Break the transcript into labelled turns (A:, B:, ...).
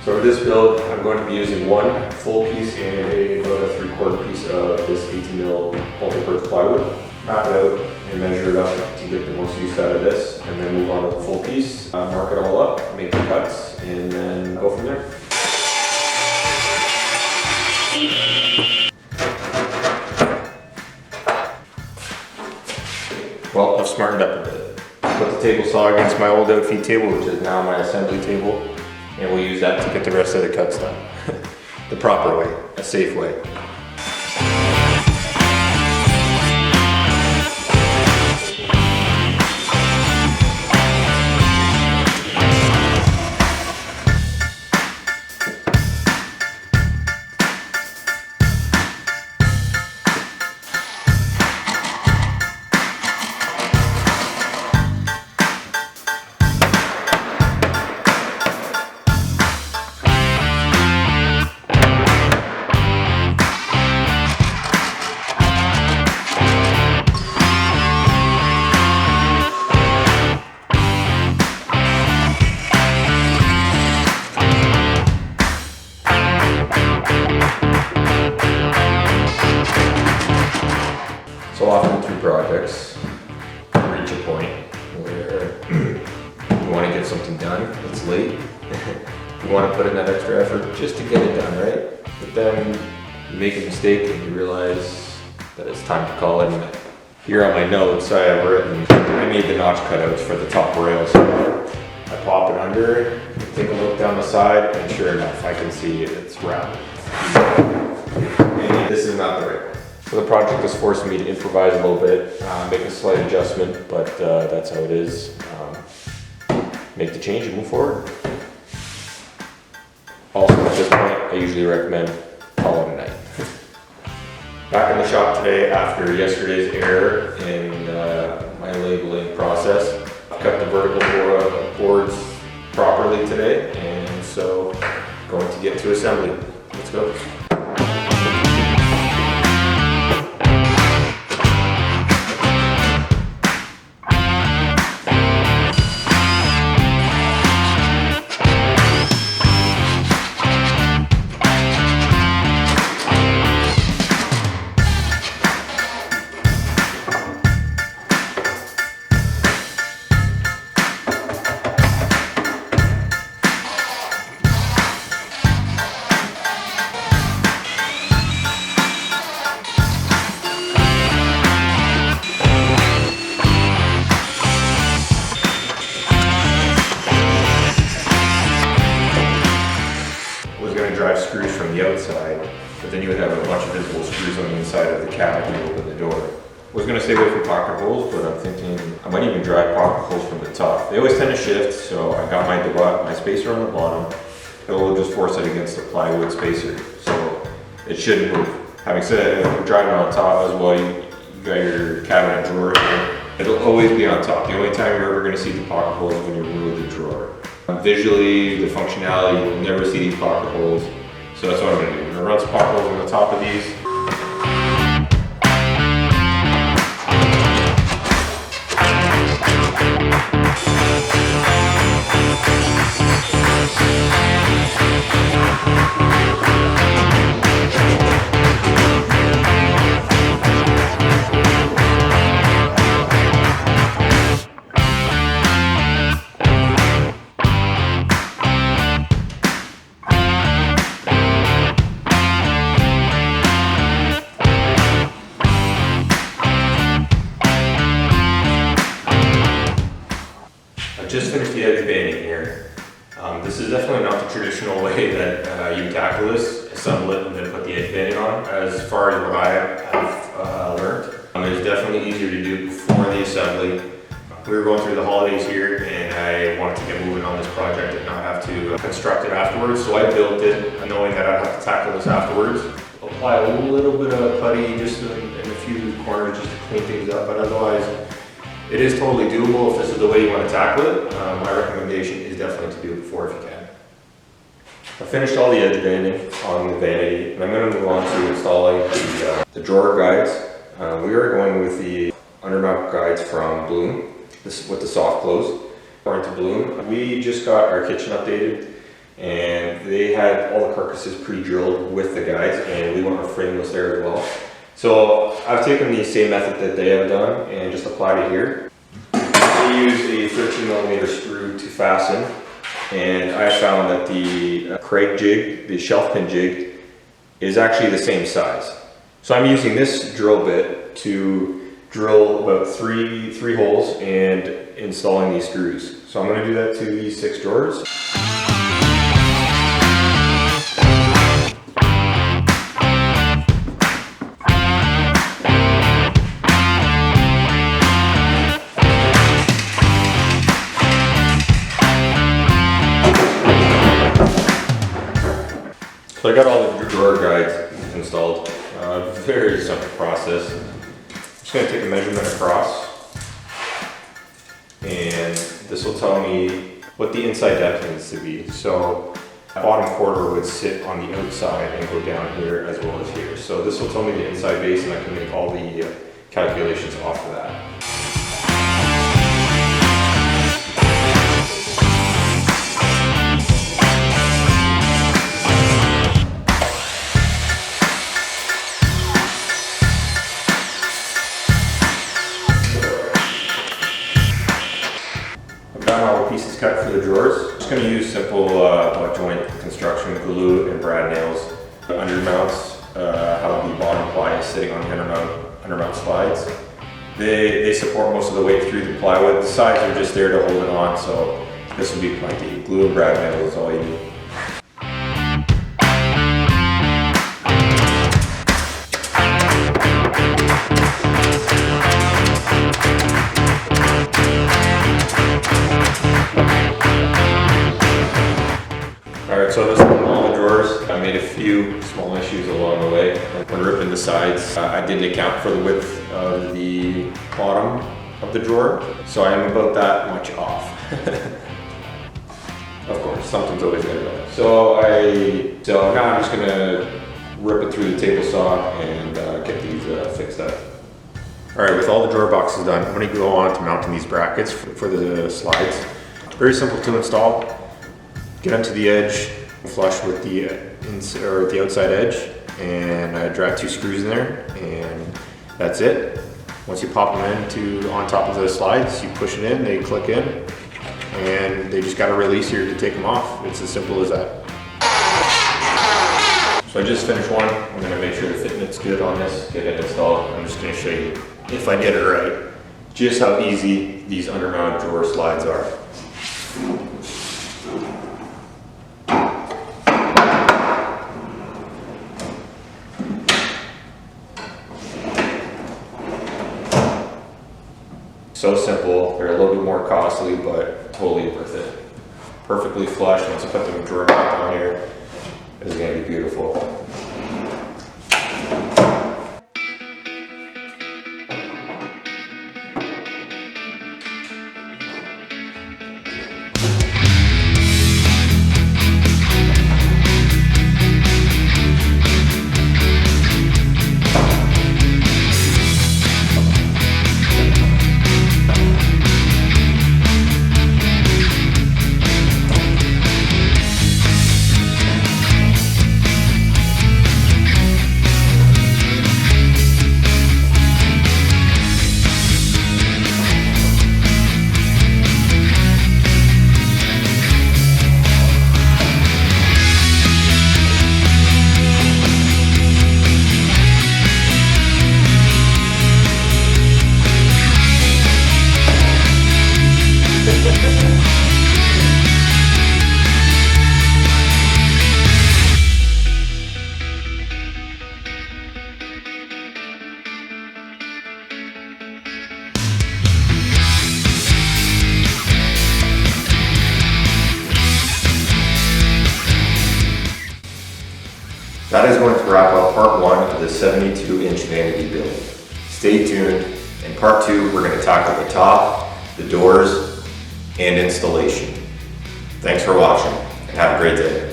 A: So for this build, I'm going to be using one full piece and about a 3/4 piece of this 18mm multi-purpose plywood. Map it out and measure it up to get the most use out of this, and then move on to the full piece. Mark it all up, make the cuts, and then go from there. Well, I've smartened up a bit. Put the table saw against my old outfeed table, which is now my assembly table, and we'll use that to get the rest of the cuts done. The proper way, a safe way. So often through projects, you reach a point where you want to get something done, it's late, you want to put in that extra effort just to get it done, right? But then you make a mistake and you realize that it's time to call it a night. Here on my notes I have written, I made the notch cutouts for the top rails. I pop it under, take a look down the side, and sure enough, I can see it's round. And this is not the right one. So the project has forced me to improvise a little bit, make a slight adjustment, but that's how it is. Make the change and move forward. Also at this point, I usually recommend call it a night. Back in the shop today after yesterday's error in my labeling process. I've cut the vertical boards properly today, and so going to get to assembly. Let's go. Drive screws from the outside, but then you would have a bunch of visible screws on the inside of the cabinet when you open the door. I was going to stay away from pocket holes, but I'm thinking I might even drive pocket holes from the top. They always tend to shift, so I got my spacer on the bottom. It will just force it against the plywood spacer, so it shouldn't move. Having said that, if you're driving on top as well, you got your cabinet drawer here. It'll always be on top. The only time you're ever going to see the pocket holes is when you remove the drawer. Visually, the functionality, you'll never see these pocket holes. So that's what I'm going to do. I'm going to run some pocket holes on the top of these. Just finished the edge banding here. This is definitely not the traditional way that you tackle this, assemble it and then put the edge banding on. As far as what I have learned, it's definitely easier to do before the assembly. We were going through the holidays here and I wanted to get moving on this project and not have to construct it afterwards. So I built it knowing that I'd have to tackle this afterwards. Apply a little bit of putty just in a few corners just to clean things up, but otherwise it is totally doable if this is the way you want to tackle it. My recommendation is definitely to do it before if you can. I finished all the edge banding on the Vanity, and I'm going to move on to installing the drawer guides. We are going with the undermount guides from Bloom, this with the soft close. We're into Bloom. We just got our kitchen updated, and they had all the carcasses pre-drilled with the guides, and we went with frameless there as well. So I've taken the same method that they have done and just applied it here. I use a 13mm screw to fasten, and I found that the crate jig, the shelf pin jig, is actually the same size. So I'm using this drill bit to drill about three holes and installing these screws. So I'm going to do that to these 6 drawers. So I got all the drawer guides installed. Very simple process. I'm just going to take a measurement across, and this will tell me what the inside depth needs to be. So the bottom quarter would sit on the outside and go down here as well as here. So this will tell me the inside base, and I can make all the calculations off of that. Got all the pieces cut for the drawers. Just going to use simple butt joint construction glue and brad nails. The undermounts, how the bottom ply is sitting on the undermount slides. They support most of the weight through the plywood. The sides are just there to hold it on, so this will be plenty. Glue and brad nails is all you need. Alright, so this is all the drawers. I made a few small issues along the way. When ripping the sides, I didn't account for the width of the bottom of the drawer, so I am about that much off. Of course, something's always gonna go. So now I'm just gonna rip it through the table saw and get these fixed up. Alright, with all the drawer boxes done, I'm gonna go on to mounting these brackets for the slides. Very simple to install. Get them to the edge, flush with the outside edge, and I drive 2 screws in there, and that's it. Once you pop them on top of the slides, you push it in, they click in, and they just got a release here to take them off. It's as simple as that. So I just finished one. I'm going to make sure the fitment's good on this, get it installed. I'm just going to show you, if I did it right, just how easy these undermount drawer slides are. So simple, they're a little bit more costly, but totally worth it. Perfectly flush. Once I put the drawer back on here, it's going to be beautiful. That is going to wrap up part 1 of the 72-inch vanity build. Stay tuned. In part 2, we're going to tackle the top, the doors, and installation. Thanks for watching, and have a great day.